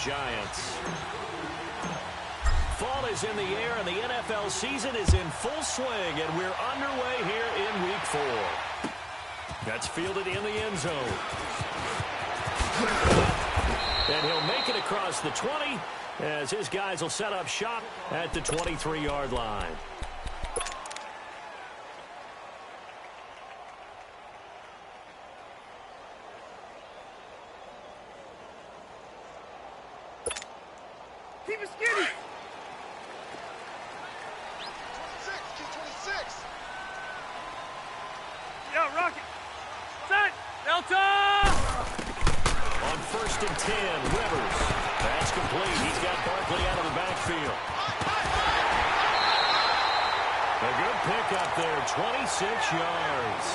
Giants. Fall is in the air, and the NFL season is in full swing, and we're underway here in Week 4. That's fielded in the end zone. And he'll make it across the 20 as his guys will set up shop at the 23-yard line. Keep it skinny. 26. Yo, Rocket. Set. Delta. On 1st and 10, Rivers. That's complete. He's got Barkley out of the backfield. A good pickup there, 26 yards.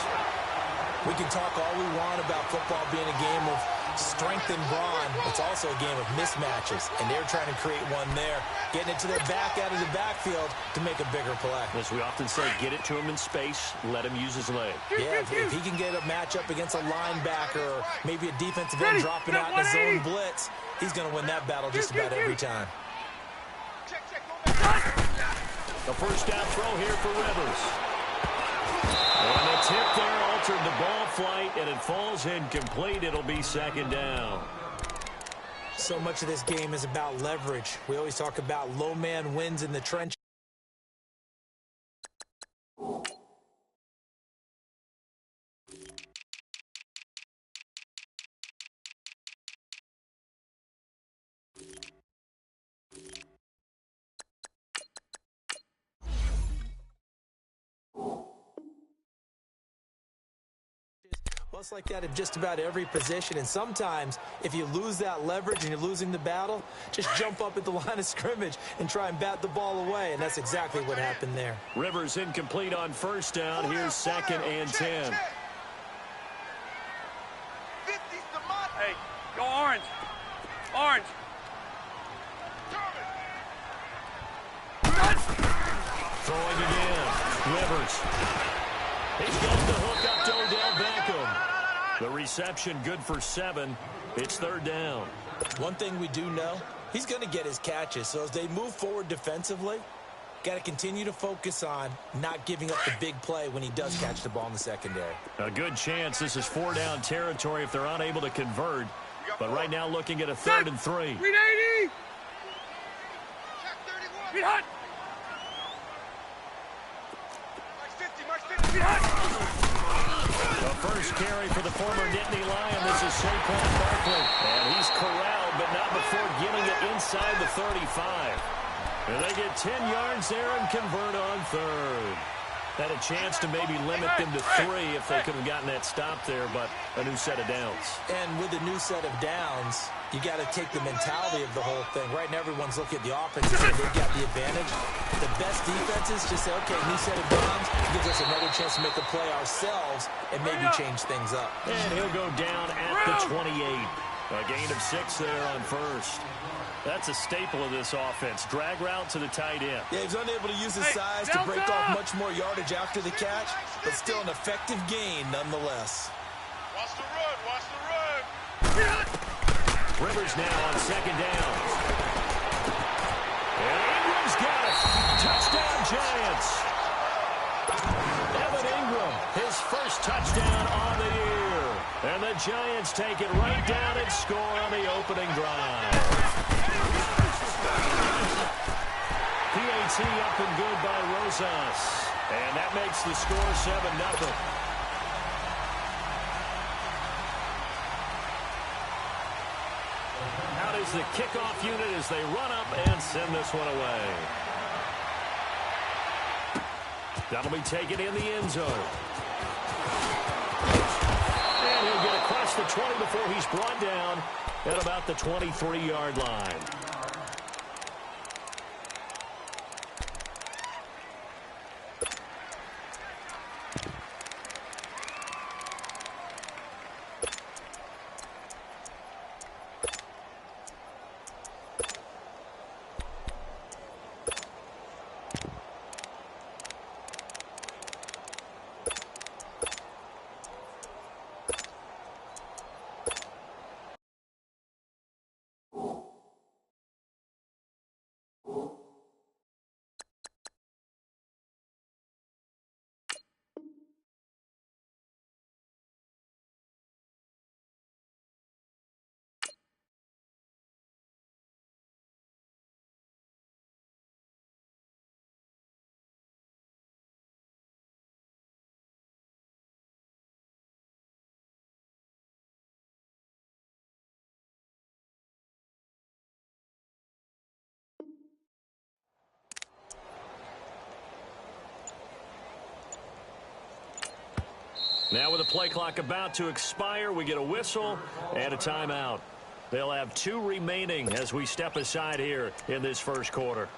We can talk all we want about football being a game of strength and brawn. It's also a game of mismatches, and they're trying to create one there, getting it to their back out of the backfield to make a bigger play. As we often say, get it to him in space, let him use his leg. Yeah, if he can get a matchup against a linebacker or maybe a defensive end dropping out in a zone blitz, he's going to win that battle just about every time. The first down throw here for Rivers. And the tip there altered the ball flight, and it falls incomplete. It'll be 2nd down. So much of this game is about leverage. We always talk about low man wins in the trench. Well, it's like that in just about every position, and sometimes if you lose that leverage and you're losing the battle, just jump up at the line of scrimmage and try and bat the ball away, and that's exactly what happened there. Rivers incomplete on 1st down. Here's 2nd and 10. Hey, go orange. Orange. Throwing again. Rivers. He's got the hook up to Odell Beckham. The reception good for 7. It's 3rd down. One thing we do know, he's going to get his catches. So as they move forward defensively, got to continue to focus on not giving up the big play when he does catch the ball in the secondary. A good chance this is 4-down territory if they're unable to convert. But right now looking at a 3rd and 3. Read 80. Read hot. The first carry for the former Nittany Lion. This is Saquon Barkley. And he's corralled, but not before getting it inside the 35. And they get 10 yards there and convert on 3rd. Had a chance to maybe limit them to 3 if they could have gotten that stop there, but a new set of downs. And with a new set of downs, you got to take the mentality of the whole thing. Right now, everyone's looking at the offense and saying they've got the advantage. The best defenses just say, okay, new set of downs gives us another chance to make a play ourselves and maybe change things up. And he'll go down at the 28. A gain of 6 there on 1st. That's a staple of this offense. Drag route to the tight end. Yeah, he's unable to use his size to break off much more yardage after the catch, but still an effective gain nonetheless. Watch the run. Watch the run. Rivers now on 2nd down. And Ingram's got it. Touchdown, Giants. Evan Ingram, his first touchdown on the year. And the Giants take it right down and score on the opening drive. PAT up and good by Rosas. And that makes the score 7-0. Out is the kickoff unit as they run up and send this one away. That'll be taken in the end zone. And he'll get across the 20 before he's brought down at about the 23-yard line. Now with the play clock about to expire, we get a whistle and a timeout. They'll have 2 remaining as we step aside here in this first quarter.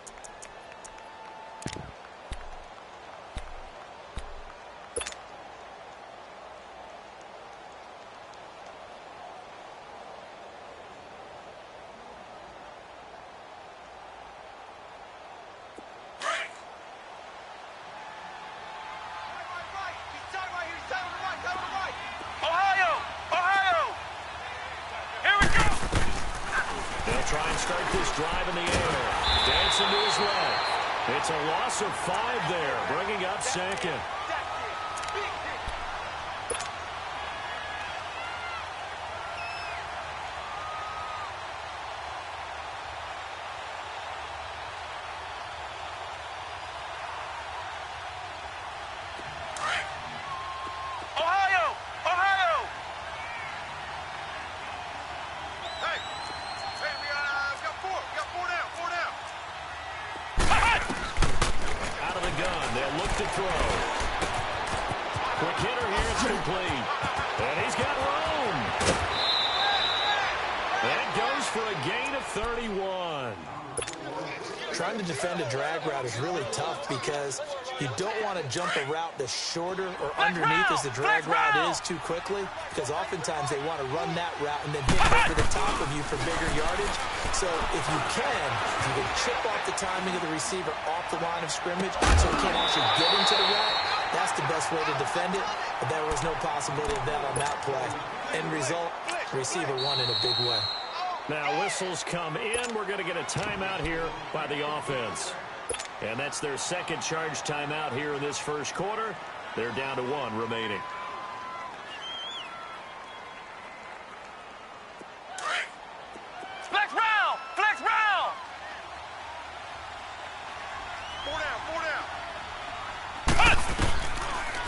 Try and start this drive in the air. Dancing to his left. It's a loss of 5 there, bringing up second. To throw. Quick hitter here, it's complete. And he's got room. And goes for a gain of 31. Trying to defend a drag route is really tough because you don't want to jump a route that's shorter or underneath as the drag route is too quickly, because oftentimes they want to run that route and then hit over the top of you for bigger yardage. So if you can chip off the timing of the receiver off the line of scrimmage so he can't actually get into the route, that's the best way to defend it. But there was no possibility of that on that play. End result, the receiver won in a big way. Now whistles come in. We're going to get a timeout here by the offense. And that's their second charge timeout here in this first quarter. They're down to 1 remaining. Flex round! Flex round! 4 down, 4 down.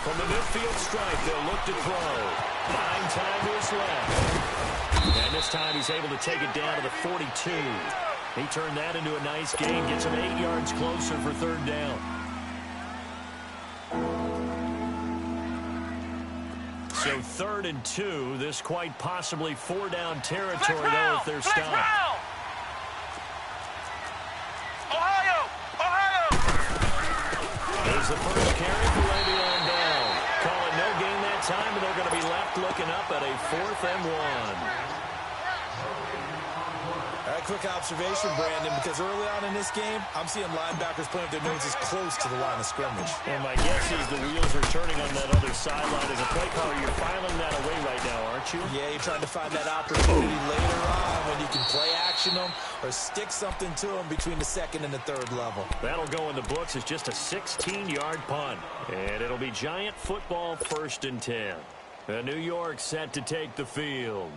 From the midfield stripe, they'll look to throw. Buying time to his left. And this time he's able to take it down to the 42. He turned that into a nice gain, gets him 8 yards closer for 3rd down. So 3rd and 2, this quite possibly 4-down territory, though, if they're stopped. There's the first carry for Le'Veon Bell. Call it no gain that time, and they're going to be left looking up at a 4th and 1. All right, quick observation, Brandon, because early on in this game, I'm seeing linebackers playing with their noses close to the line of scrimmage. And my guess is the wheels are turning on that other sideline. As a play caller, you're filing that away right now, aren't you? Yeah, you're trying to find that opportunity later on when you can play action them or stick something to them between the 2nd and the 3rd level. That'll go in the books as just a 16-yard punt. And it'll be Giant football 1st and 10. New York set to take the field.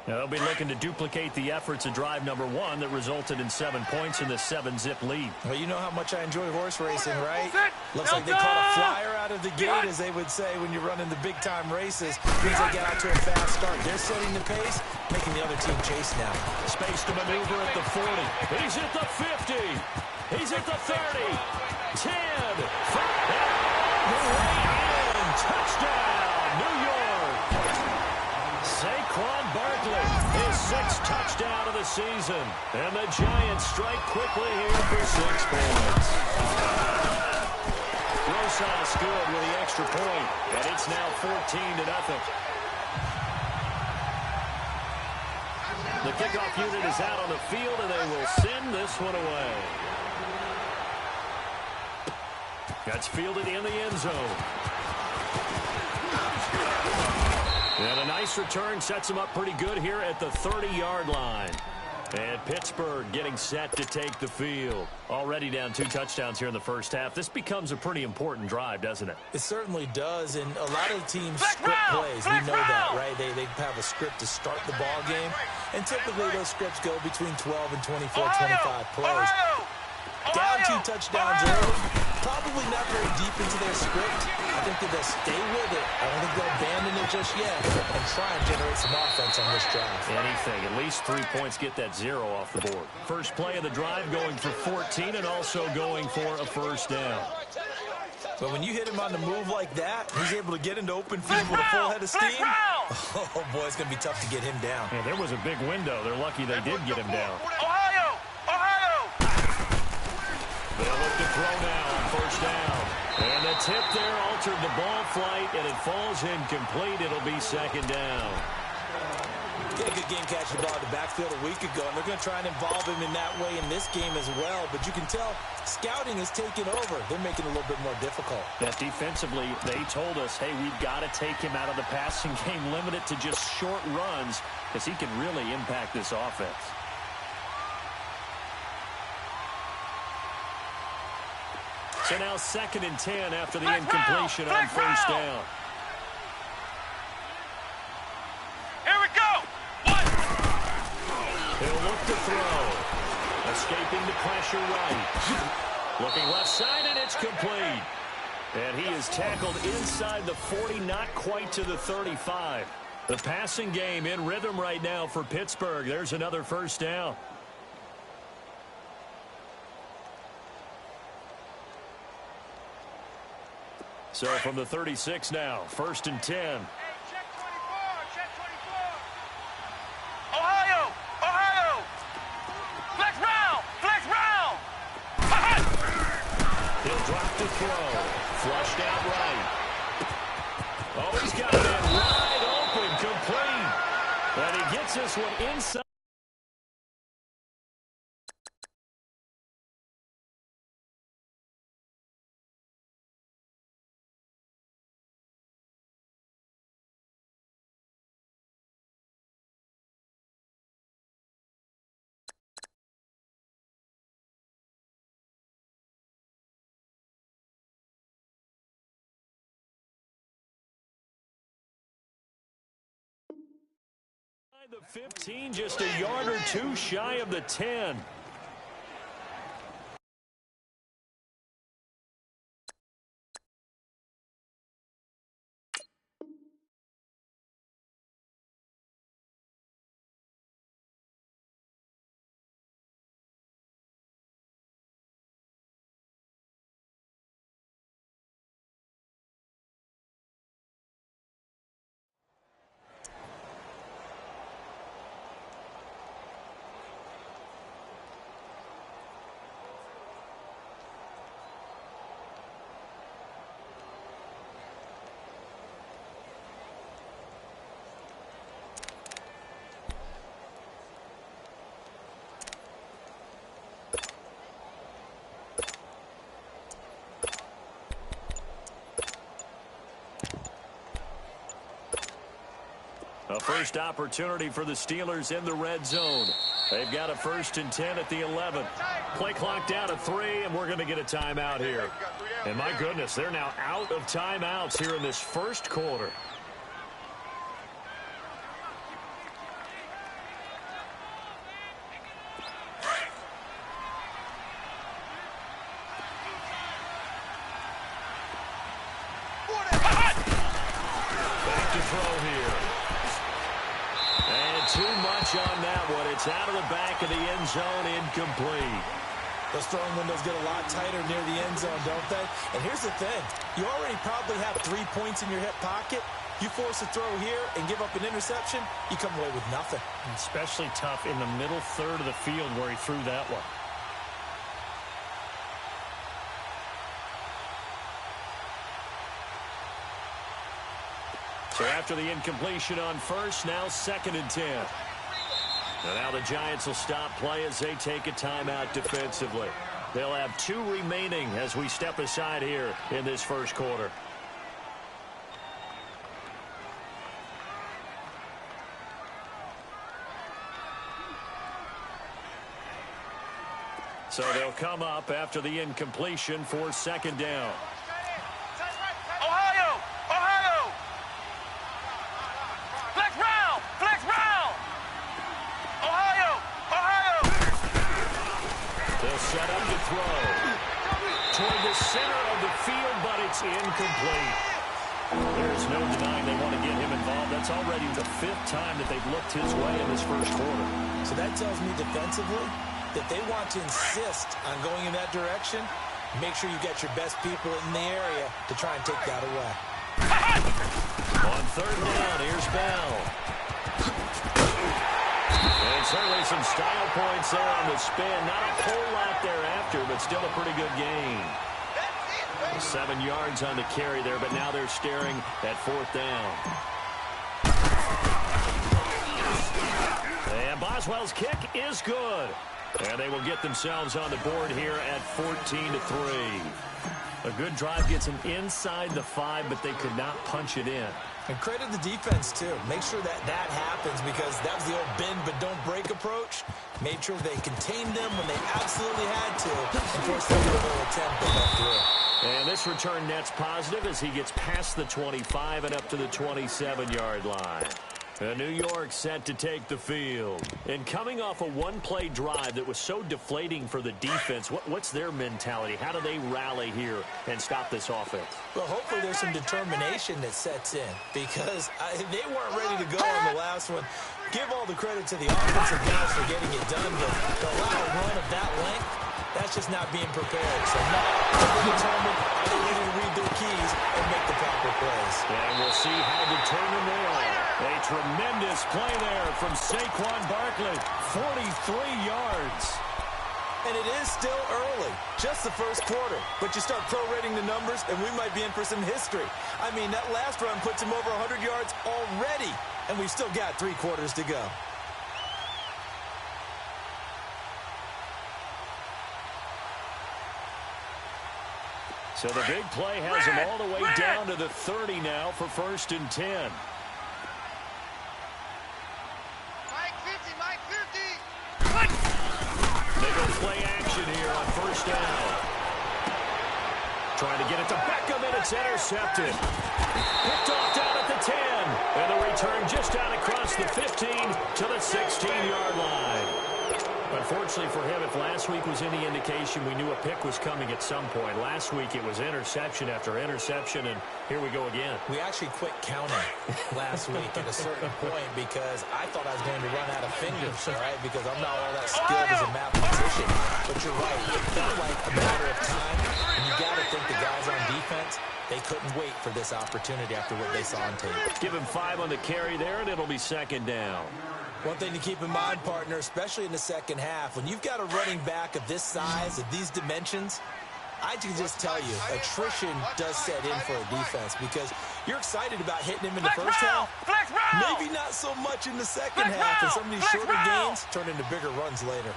Now they'll be looking to duplicate the efforts of drive number 1 that resulted in 7 points in the 7-zip lead. Well, you know how much I enjoy horse racing, right? Looks like they caught a flyer out of the gate, as they would say when you're running the big-time races. Means they get out to a fast start. They're setting the pace, making the other team chase now. Space to maneuver at the 40. He's at the 50. He's at the 30. 10. 5. And touchdown, New York. Saquon Barkley, his 6th touchdown of the season. And the Giants strike quickly here for 6 points. Rosas good with the extra point, and it's now 14-0. The kickoff unit is out on the field, and they will send this one away. That's fielded in the end zone. And a nice return sets him up pretty good here at the 30-yard line. And Pittsburgh getting set to take the field. Already down 2 touchdowns here in the first half. This becomes a pretty important drive, doesn't it? It certainly does, and a lot of teams script plays. We know that, right? They have a script to start the ball game, and typically those scripts go between 12 and 24, 25 plays. Down 2 touchdowns early, probably not very deep into their script. I think that they'll stay with it. I don't think they'll abandon it just yet and try and generate some offense on this drive. Anything. At least 3 points, get that 0 off the board. First play of the drive going for 14 and also going for a 1st down. So when you hit him on the move like that, he's able to get into open field with a full head of steam. Oh, boy, it's going to be tough to get him down. Yeah, there was a big window. They're lucky they did get him down. Ohio! Ohio! They'll look to throw now on first down. And the tip there altered the ball flight, and it falls incomplete. It'll be second down. Yeah, good game catching the ball in the backfield a week ago, and they're going to try and involve him in that way in this game as well. But you can tell scouting is taking over. They're making it a little bit more difficult. That defensively, they told us, hey, we've got to take him out of the passing game, limit it to just short runs, because he can really impact this offense. So now 2nd and 10 after the incompletion on first down. Here we go! He'll look to throw. Escaping the pressure right. Looking left side, and it's complete. And he is tackled inside the 40, not quite to the 35. The passing game in rhythm right now for Pittsburgh. There's another first down. So from the 36 now, 1st and 10. Hey, check 24, Ohio! Ohio! Flex round! Flex round! He'll drop to throw. Flushed out right. Oh, he's got it wide open, complete. And he gets this one inside. The 15, just a yard or two shy of the 10. A first opportunity for the Steelers in the red zone. They've got a 1st and 10 at the 11. Play clock down to 3, and we're going to get a timeout here. And my goodness, they're now out of timeouts here in this first quarter. Back to throw here. And too much on that one. It's out of the back of the end zone, incomplete. Those throwing windows get a lot tighter near the end zone, don't they? And here's the thing. You already probably have 3 points in your hip pocket. You force a throw here and give up an interception, you come away with nothing. Especially tough in the middle third of the field where he threw that one. So after the incompletion on first, now 2nd and 10. And now the Giants will stop play as they take a timeout defensively. They'll have 2 remaining as we step aside here in this first quarter. So they'll come up after the incompletion for 2nd down. Ohio! Ohio! Flex round! Flex round! Ohio! Ohio! They'll set up to throw. Toward the center of the field, but it's incomplete. There's no denying they want to get him involved. That's already the 5th time that they've looked his way in this first quarter. So that tells me defensively that they want to insist on going in that direction Make sure you get your best people in the area to try and take that away. On third down, here's Bell. And certainly some style points there on the spin. Not a whole lot thereafter, but still a pretty good gain. 7 yards on the carry there, but now they're staring at fourth down. And Boswell's kick is good. And they will get themselves on the board here at 14-3. A good drive gets them inside the 5, but they could not punch it in. And credit the defense, too. Make sure that that happens because that was the old bend but don't break approach. Made sure they contained them when they absolutely had to and forced them to the whole attempt that went through. And this return net's positive as he gets past the 25 and up to the 27-yard line. New York set to take the field. And coming off a one-play drive that was so deflating for the defense, what's their mentality? How do they rally here and stop this offense? Well, hopefully there's some determination that sets in because they weren't ready to go on the last one. Give all the credit to the offensive guys for getting it done, but to allow a run of that length, that's just not being prepared. So not determined, they're ready to read their keys and make the proper plays. And we'll see how determined they are. A tremendous play there from Saquon Barkley, 43 yards. And it is still early, just the first quarter. But you start prorating the numbers, and we might be in for some history. I mean, that last run puts him over 100 yards already, and we've still got 3 quarters to go. So the big play has him all the way down to the 30 now for 1st and 10. They go play action here on 1st down. Trying to get it to Beckham, and it's intercepted. Picked off down at the 10. And the return just out across the 15 to the 16-yard line. Unfortunately for him, if last week was any indication, we knew a pick was coming at some point. Last week it was interception after interception, and here we go again. We actually quit counting last week at a certain point because I thought I was going to run out of fingers, all right, because I'm not all that skilled as a mathematician. But you're right, it felt like a matter of time, and you got to think the guys on defense, they couldn't wait for this opportunity after what they saw on tape. Give him 5 on the carry there, and it'll be 2nd down. One thing to keep in mind, partner, especially in the second half, when you've got a running back of this size, of these dimensions, I can just tell you, attrition does set in for a defense because you're excited about hitting him in the first half. Maybe not so much in the second half, and some of these shorter gains turn into bigger runs later.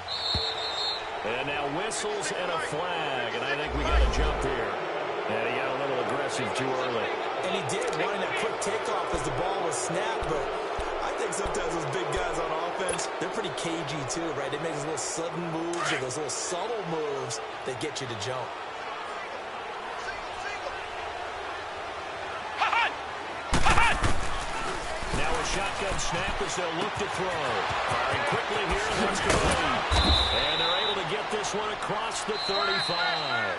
And now whistles and a flag, and I think we got a jump here. And he got a little aggressive too early. And he did, wanting that quick takeoff as the ball was snapped, but I think sometimes those big guys on offense, they're pretty cagey too, right? They make those little sudden moves or those little subtle moves that get you to jump. Now a shotgun snap as they'll look to throw. Firing quickly here, and let's go. And they're able to get this one across the 35.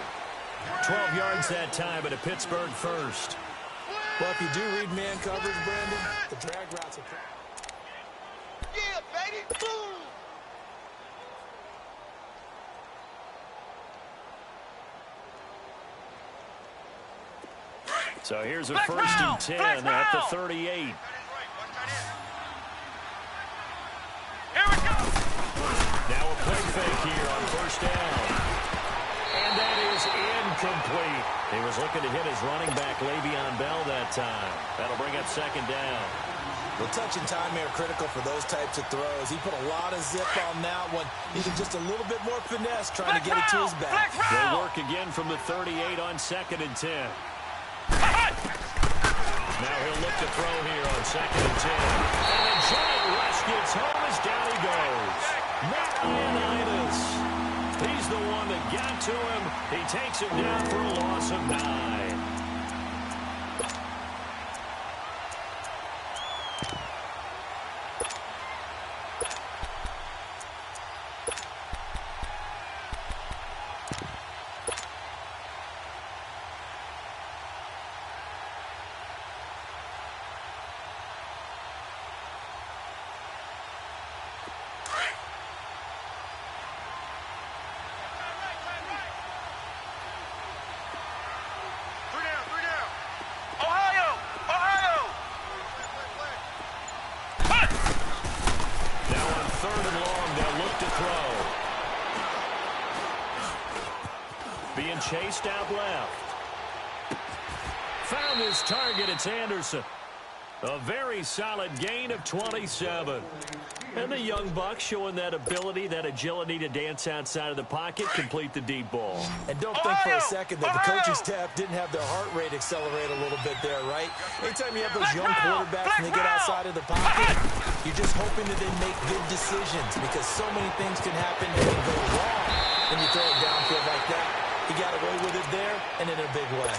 12 yards that time, but a Pittsburgh first. Well, if you do read man coverage, Brandon, the drag routes are... Yeah, baby. Boom. So here's a 1st and 10 at the 38. Here we go. Now a play fake here on 1st down. And that is incomplete. He was looking to hit his running back, Le'Veon Bell, that time. That'll bring up 2nd down. The touch and time are critical for those types of throws. He put a lot of zip on that one. Needed just a little bit more finesse trying to get it to his back. They work again from the 38 on 2nd and 10. Now he'll look to throw here on 2nd and 10. And a giant rush gets home as down he goes. Matt Ioannidis. He's the one that got to him. He takes him down for a loss of 9. being chased out left. Found his target. It's Anderson. A very solid gain of 27. And the young buck showing that ability, that agility to dance outside of the pocket, complete the deep ball. And don't think for a second that the coaching staff didn't have their heart rate accelerate a little bit there, right? Anytime you have those young quarterbacks and they get outside of the pocket, you're just hoping that they make good decisions because so many things can happen that can go wrong when you throw it downfield like that. He got away with it there and in a big way.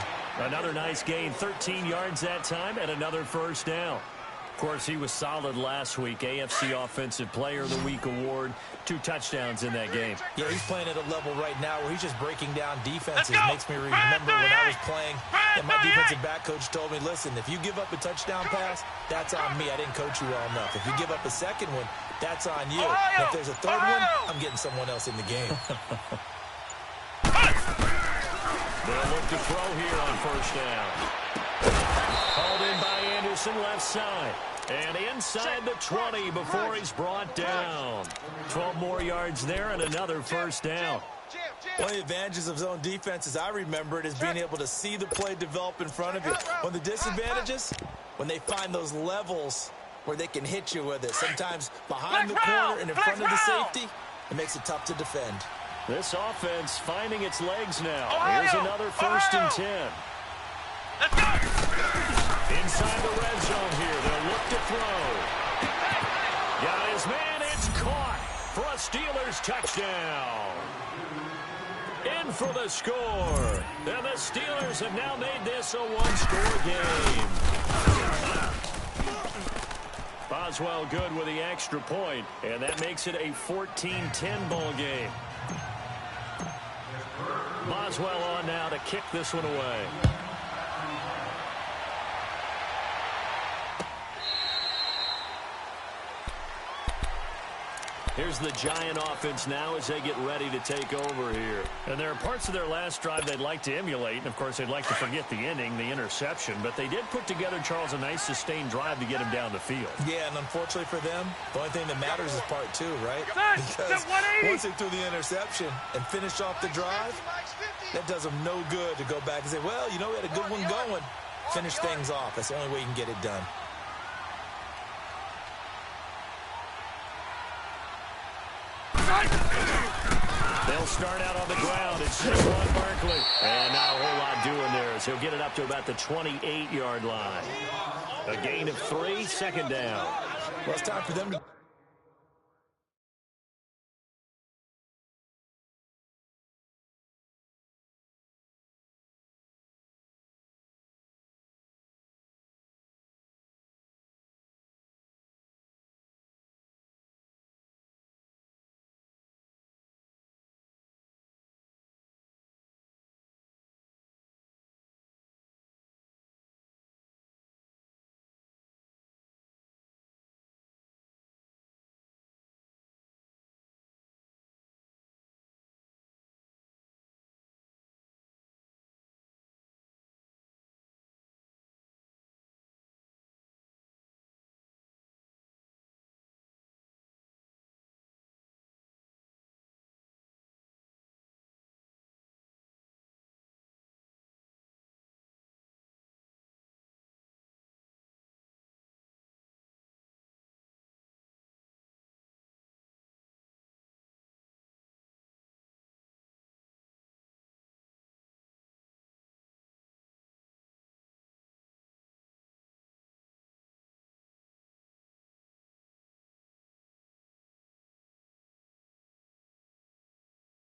Another nice gain, 13 yards that time, and another first down. Of course, he was solid last week. AFC Offensive Player of the Week award, 2 touchdowns in that game. Yeah, he's playing at a level right now where he's just breaking down defenses. Makes me remember when I was playing, and my defensive back coach told me, listen, if you give up a touchdown pass, that's on me. I didn't coach you well enough. If you give up a second one, that's on you. And if there's a third one, I'm getting someone else in the game. They'll look to throw here on first down. Called in by Anderson, left side. And inside the 20 before he's brought down. 12 more yards there and another first down. One of the advantages of zone defense, as I remember it, is being able to see the play develop in front of you. One of the disadvantages, when they find those levels where they can hit you with it. Sometimes behind the corner and in front of the safety, it makes it tough to defend. This offense finding its legs now. Here's another first and 10. Inside the red zone here. They'll look to throw. Got his man. It's caught for a Steelers touchdown. In for the score. And the Steelers have now made this a one-score game. Boswell good with the extra point, and that makes it a 14-10 ball game. Boswell on now to kick this one away. Here's the Giant offense now as they get ready to take over here. And there are parts of their last drive they'd like to emulate. And, of course, they'd like to forget the inning, the interception. But they did put together, Charles, a nice sustained drive to get him down the field. Yeah, and unfortunately for them, the only thing that matters is part 2, right? Because once they threw the interception and finished off the drive, that does them no good to go back and say, well, you know, we had a good one going. Finish things off. That's the only way you can get it done. They'll start out on the ground. It's Saquon Barkley. And not a whole lot doing there as he'll get it up to about the 28-yard line. A gain of 3, second down. Well, it's time for them to